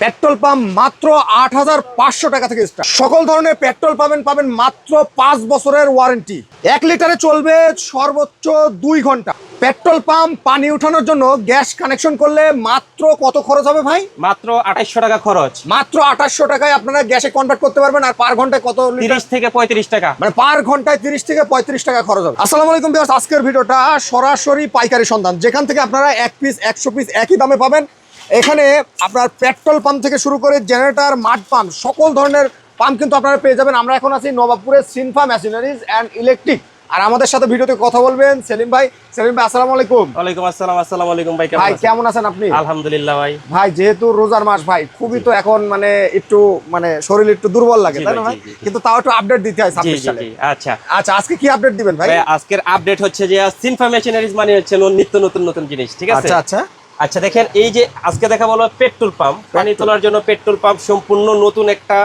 Petrol pump মাত্র ৮৫০০ টাকা থেকে স্টার্ট। সকল ধরনের পেট্রোল পাবেন মাত্র ৫ বছরের ওয়ারেন্টি। ১ লিটারে চলবে সর্বোচ্চ ২ ঘন্টা। পেট্রোল পাম্প পানি উঠানোর জন্য গ্যাস কানেকশন করলে মাত্র কত খরচ হবে ভাই? মাত্র ২৮০০ টাকা খরচ। মাত্র ২৮০০ টাকায় আপনারা গ্যাসে কনভার্ট করতে পারবেন। আর পার ঘন্টায় কত? ৩০ থেকে ৩৫ টাকা, মানে পার ঘন্টায় ৩০ থেকে ৩৫ টাকা খরচ হবে। আসসালামু আলাইকুম ভিউয়ার্স, আজকের ভিডিওটা সরাসরি পাইকারি সন্ধান, যেখান থেকে আপনারা ১ পিস ১০০ পিস একই দামে পাবেন। এখানে আপনার পেট্রোল পাম্প থেকে শুরু করে জেনারেটর, মাড পাম্প, সকল ধরনের পাম্প কিন্তু আপনারা পেয়ে যাবেন। আমরা এখন আছি নবাবপুরের সিনফা মেশিনারিজ অ্যান্ড ইলেকট্রিক। আর আমাদের সাথে ভিডিওতে কথা বলবেন সেলিম ভাই। সেলিম ভাই আসসালামু আলাইকুম। ওয়ালাইকুম আসসালাম। আসসালামু আলাইকুম ভাই, ভাই কেমন আছেন আপনি? আলহামদুলিল্লাহ ভাই। ভাই যেহেতু রোজার মাস ভাই, খুবই তো এখন মানে একটু মানে শরীর একটু দুর্বল লাগে, তাই না ভাই? কিন্তু তাও একটু আপডেট দিতে হয় ২৬ সালে। আচ্ছা আচ্ছা, আজকে কি আপডেট দিবেন ভাই? আজকের আপডেট হচ্ছে যে সিনফা মেশিনারিজ মানে হচ্ছে নিত্য নতুন নতুন জিনিস, ঠিক আছে? আচ্ছা আচ্ছা আচ্ছা দেখেন, এই যে আজকে দেখা বলো পেট্রোল পাম্প, পানি তোলার জন্য পেট্রোল পাম্প সম্পূর্ণ নতুন একটা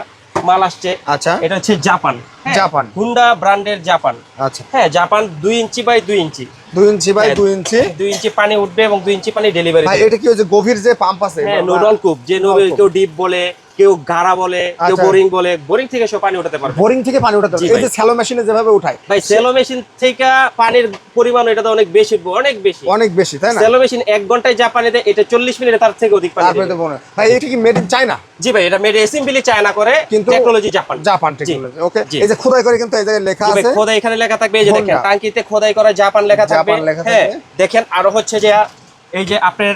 মাল আসছে। আচ্ছা, এটা হচ্ছে জাপান। জাপান হুন্ডা ব্র্যান্ডের জাপান। আচ্ছা হ্যাঁ, Japan ২ inch by ২ inch, ২ inch by ২ inch, ২ inch পানি উঠবে এবং ২ ইঞ্চি পানি ডেলিভারি। ভাই এটা কি ওই যে গভীর যে পাম্প আছে? হ্যাঁ, নলকূপ, যে কেউ ডিপ বলে, কেউ গাড়া বলে, কেউ বোরিং বলে, বোরিং থেকে সব পানি উঠাতে পারবে। বোরিং থেকে পানি উঠাতে পারবে। এই যে স্যালো মেশিনে যেভাবে উঠায় ভাই, স্যালো মেশিন থেকে পানির পরিমাণ এটা অনেক বেশি, অনেক বেশি, তাই না? স্যালো মেশিন ১ ঘন্টায় যা পানি দেয়, এটা ৪০ মিনিটে তার থেকে অধিক পানি তারপরে দেবে। তো বলে ভাই এটা কি মেড ইন চায়না? জি ভাই, এটা মেড অ্যাসেম্বলি চায়না করে, কিন্তু technology Japan. Japan technology. Okay, এই যে খোদাই করে কিন্তু এই জায়গায় লেখা আছে, খোদাই এখানে লেখা থাকবে। এই যে দেখেন টাঙ্কিতে খোদাই করা জাপান লেখা থাকবে। হ্যাঁ দেখেন, আরো হচ্ছে যে এই যে আপনার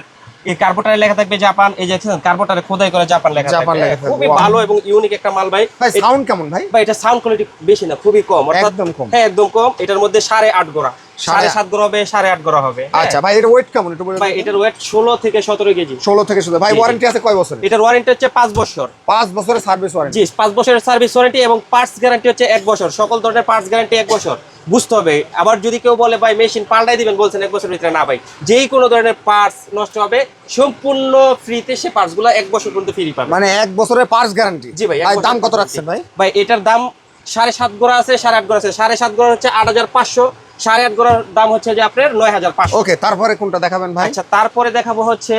এই কার্বোটারে লেখা থাকবে জাপান। এই যে কার্বোটারে খোদাই করে জাপান লেখা থাকবে। খুবই ভালো এবং ইউনিক একটা মাল ভাই। ভাই সাউন্ড কেমন ভাই? ভাই এটা সাউন্ড কোয়ালিটি বেশি না, খুবই কম, একদম কম। হ্যাঁ একদম কম। এটার মধ্যে ৮.৫ গোড়া, ৭.৫ গোড়া হবে, ৮.৫ গোড়া হবে। আচ্ছা ভাই, এর ওয়েট কেমন একটু বলুন? ভাই এটার ওয়েট ১৬ থেকে ১৭ কেজি। ১৬ থেকে ১৭। ভাই ওয়ারেন্টি আছে কয় বছর? এটার ওয়ারেন্টি হচ্ছে ৫ বছর। ৫ বছরের সার্ভিস ওয়ারেন্টি। জি, ৫ বছরের সার্ভিস ওয়ারেন্টি এবং পার্টস গ্যারান্টি হচ্ছে ১ বছর। সকল ধরনের পার্টস গ্যারান্টি ১ বছর। বুঝতে হবে। আবার যদি কেউ বলে ভাই মেশিন পাল্টাই দিবেন, বলছেন ১ বছরের ভিতরে, না ভাই, যেই কোনো ধরনের পার্টস নষ্ট হবে সম্পূর্ণ ফ্রিতে সে পার্টসগুলো ১ বছর পর্যন্ত ফ্রি পাবে। মানে ১ বছরের পার্টস গ্যারান্টি। জি ভাই। ভাই দাম কত রাখছেন ভাই? ভাই এটার দাম ৭.৫ গোড়া আছে, ৮.৫ গোড়া আছে। ৭.৫ গোড়া হচ্ছে ৮৫০০, ৮.৫ গোড়ার দাম হচ্ছে যে আপনার ৯৫০০। ওকে, তারপরে কোনটা দেখাবেন ভাই? আচ্ছা, তারপরে দেখাবো হচ্ছে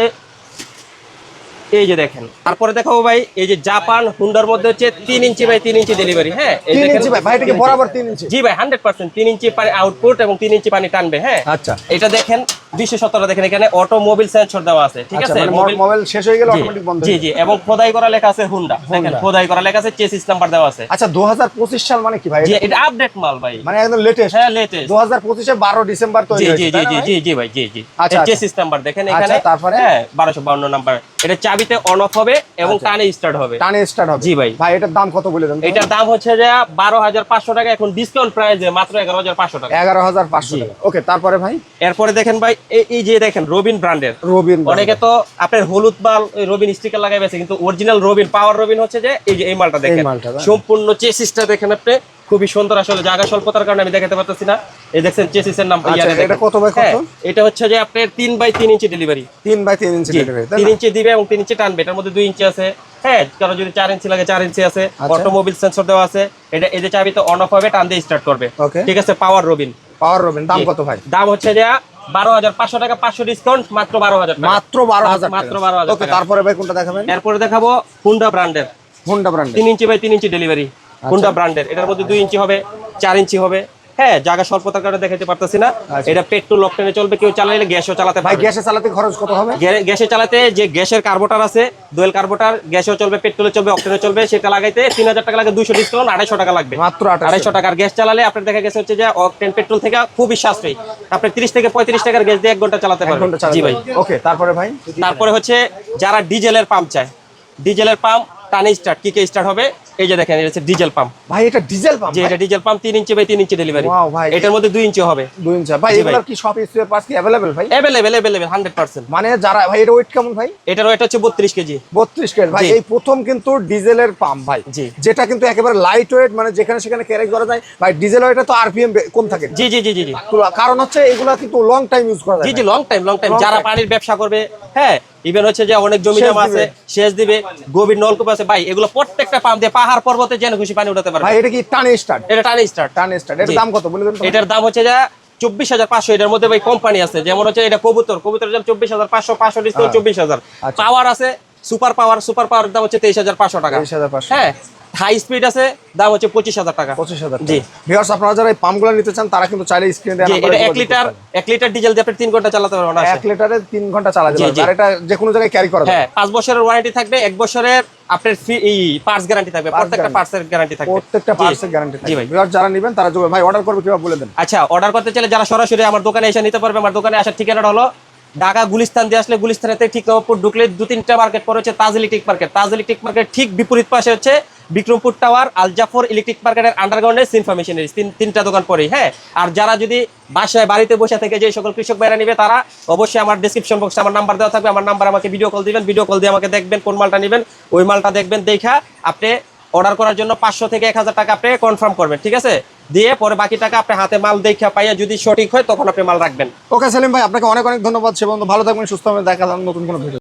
এই যে দেখেন, তারপরে দেখাবো ভাই এই যে জাপান হুন্ডার মধ্যে হচ্ছে ৩ ইঞ্চি বাই ৩ ইঞ্চি ডেলিভারি। হ্যাঁ ৩ ইঞ্চি ভাই, এটা কি বরাবর 3 ইঞ্চি? জি ভাই, 100% ৩ ইঞ্চি পানি আউটপুট এবং ৩ ইঞ্চি পানি টানবে। হ্যাঁ আচ্ছা, এটা দেখেন ২১৭ দেখেন, এখানে অটোমোবাইল সেন্সর দেওয়া আছে, ঠিক আছে? মোবাইল শেষ হয়ে গেলে অটোমেটিক বন্ধ। জি জি, এবং খোদাই করা লেখা আছে হুন্ডা। দেখেন খোদাই করা লেখা আছে, চেসিস নাম্বার দেওয়া আছে। আচ্ছা 2025 সাল মানে কি ভাই? জি, এটা আপডেট মাল ভাই, মানে একদম লেটেস্ট। হ্যাঁ লেটেস্ট। 2025 এ 12 ডিসেম্বর তৈরি হয়েছে। জি জি জি জি জি ভাই, জি জি। আচ্ছা, চেসিস নাম্বার দেখেন এখানে। তারপরে হ্যাঁ 1252 নাম্বার। এটা চাবিতে অন অফ হবে এবং টানে স্টার্ট হবে। টানে স্টার্ট হবে। জি ভাই। ভাই এটার দাম কত বলে দেন? এটার দাম হচ্ছে যে ১২৫০০ টাকা, এখন ডিসকাউন্ট প্রাইসে মাত্র ১১৫০০ টাকা। ১১৫০০ টাকা। ওকে, তারপরে ভাই? এরপরে দেখেন ভাই এই যে দেখেন রবিন ব্র্যান্ডের। রবিন, অনেকে তো আপনার হলুদ বাল রবিন স্টিকার লাগাই বেছে, কিন্তু অরিজিনাল রবিন, পাওয়ার রবিন হচ্ছে যে এই যে এই মালটা দেখেন। সম্পূর্ণ চেসিসটা দেখেন আপনি, খুবই সুন্দর। আসলে জায়গা স্বল্পতার কারণে আমি দেখাতে পারতেছি না। এই দেখছেন চেসিসের নাম। এটা কত বাই কত? এটা হচ্ছে যে আপনার ৩ by ৩ inch delivery. ৩ by ৩ inch delivery. ৩ inch দিবে এবং ৩ ইঞ্চি টানবে। এটার মধ্যে ২ ইঞ্চি আছে। হ্যাঁ, কারণ যদি ৪ ইঞ্চি লাগে ৪ ইঞ্চি আছে। অটোমোবাইল সেন্সর দেওয়া আছে। এটা এই যে চাবিতে অন অফ হবে, টান দিয়ে স্টার্ট করবে। ঠিক আছে, পাওয়ার রবিন। পাওয়ার রবিন দাম কত ভাই? দাম হচ্ছে যে ১২৫০০ টাকা, ৫০০ ডিসকাউন্ট, মাত্র ১২০০০ টাকা। মাত্র ১২০০০ মাত্র ১২০০০ ওকে, তারপরে ভাই কোনটা দেখাবেন? এরপরে দেখাবো হুন্ডা ব্র্যান্ডের। হুন্ডা ব্র্যান্ডের ৩ inch by ৩ inch delivery. Honda ব্র্যান্ডের। এটার মধ্যে ২ ইঞ্চি হবে, ৪ ইঞ্চি হবে। হ্যাঁ, জায়গা স্বল্পতার কারণে দেখাতে পারতেছি না। এটা পেট্রোল অকটেনে চলবে, কেউ চালাইলে গ্যাসও চালাতে পারবে। ভাই গ্যাসে চালাতে খরচ কত হবে? গ্যাসে চালাতে যে গ্যাসের কার্বোটার আছে, ডুয়েল কার্বোটার, গ্যাসেও চলবে, পেট্রোলে চলবে, অকটেনে চলবে, সেটা লাগাইতে ৩০০০ টাকা লাগে, ২০০ ডিসকাউন্ট ২৫০ টাকা লাগবে। মাত্র ২৫০ টাকার গ্যাস চালালে আপনার দেখা গেছে হচ্ছে যে অকটেন পেট্রোল থেকে খুবই সাশ্রয়ী। আপনি ৩০ থেকে ৩৫ টাকার গ্যাস দিয়ে ১ ঘন্টা চালাতে পারবেন। জি ভাই। ওকে, তারপরে ভাই? তারপরে হচ্ছে যারা ডিজেলের পাম্প চায়, ডিজেলের পাম্প টানে স্টার্ট, কিকে স্টার্ট হবে। এই যে দেখেন, এটা হচ্ছে ডিজেল পাম্প। ভাই এটা ডিজেল পাম্প? জি, এটা diesel pump 3 inch by 3 inch delivery. Wow ভাই, এটার মধ্যে 2 ইঞ্চি হবে। 2 ইঞ্চি ভাই। এগুলোর কি সব স্পেয়ার পার্টস কি अवेलेबल ভাই? अवेलेबल 100%। মানে যারা ভাই, এটা ওয়েট কেমন ভাই? এটার ওয়েট হচ্ছে 32 কেজি। 32 কেজি ভাই। এই প্রথম কিন্তু ডিজেলের পাম্প ভাই, যেটা কিন্তু একেবারে লাইট ওয়েট, মানে যেখানে সেখানে ক্যারি করা যায় ভাই। ডিজেল ওয়েটে তো আরপিএম কম থাকে। জি জি জি জি। কারণ হচ্ছে এগুলা কিন্তু লং টাইম ইউজ করা যায়। জি জি, লং টাইম যারা পানির ব্যবসা করবে, হ্যাঁ ইভেন হচ্ছে যে অনেক জমি জমা আছে, সেচ দিবে, গভীর নলকূপ আছে ভাই, এগুলো প্রত্যেকটা পাম্প দিয়ে পাহাড় পর্বতে যেন খুশি পানি উঠাতে পারবে ভাই। এটা কি টানে স্টার্ট? এটা টানে স্টার্ট। এটার দাম কত বলে দেন? এটার দাম হচ্ছে যে ২৪৫০০। এটার মধ্যে ভাই কোম্পানি আছে, যেমন হচ্ছে এটা কবুতর, কবুতরের দাম ২৪৫০০, ৫০০ ডিসকাউন্ট ২৪০০০। পাওয়ার আছে সুপার পাওয়ার দাম হচ্ছে 23,500 টাকা। 23,500। হ্যাঁ, হাই স্পিড আছে, দাম হচ্ছে 25,000 টাকা। 25,000 জি। ভিউয়ার্স, আপনারা যারা এই পাম্পগুলো নিতে চান তারা কিন্তু চাইলে স্ক্রিনে দেওয়া জি, নাম্বারে এটা যোগাযোগ করতে পারেন। 1 লিটার ডিজেল দিয়ে আপনি 3 ঘন্টা চালাতে পারবেন অনায়াসে। 1 লিটারে 3 ঘন্টা চালাতে জি, পারবেন, জি। আর এটা যে কোনো জায়গায় ক্যারি করা যাবে। হ্যাঁ, 5 বছরের ওয়ারেন্টি থাকবে, 1 বছরের আপনার পার্টস গ্যারান্টি থাকবে, প্রত্যেকটা পার্টসের গ্যারান্টি থাকবে। প্রত্যেকটা জি। পার্টসের গ্যারান্টি জি থাকবে। ভাই। ভিউয়ার্স যারা নেবেন তারা যোগাযোগ, ভাই অর্ডার করবে কিভাবে বলে দেন। আচ্ছা, অর্ডার করতে চাইলে যারা সরাসরি আমার দোকানে এসে নিতে পারবে, আমার দোকানে আসার ঠিকানাটা হলো ঢাকা গুলিস্তান দিয়ে আসলে গুলিস্তানেতে ঠিক নবাবপুর ঢুকলে 2-3টা মার্কেট পরে হচ্ছে তাজ ইলেকট্রিক মার্কেট। তাজ ইলেকট্রিক মার্কেট ঠিক বিপরীত পাশে হচ্ছে বিক্রমপুর টাওয়ার, আল জাফর ইলেকট্রিক মার্কেটের আন্ডারগ্রাউন্ডে সিনফা মেশিনারিজ, তিনটা দোকান পরেই। হ্যাঁ, আর যারা যদি বাসায় বাড়িতে বসে থেকে যে সকল কৃষক ভাইরা নিবে তারা অবশ্যই আমার ডেসক্রিপশন বক্সে আমার নাম্বার দেওয়া থাকবে, আমার নাম্বার আমাকে ভিডিও কল দিবেন, ভিডিও কল দিয়ে আমাকে দেখবেন কোন মালটা নেবেন, ওই মালটা দেখবেন, দেখা আপনি অর্ডার করার জন্য 500 থেকে 1000 টাকা আপনি কনফার্ম করবেন, ঠিক আছে? দিয়ে পরে বাকি টাকা আপনি হাতে মাল দেখা পাইয়া যদি সঠিক হয় তখন আপনি মাল রাখবেন। ওকে সেলিম ভাই, আপনাকে অনেক অনেক ধন্যবাদ। সে বন্ধু ভালো থাকবেন, সুস্থ হবেন, দেখা যাবে নতুন কোনো ভিডিও।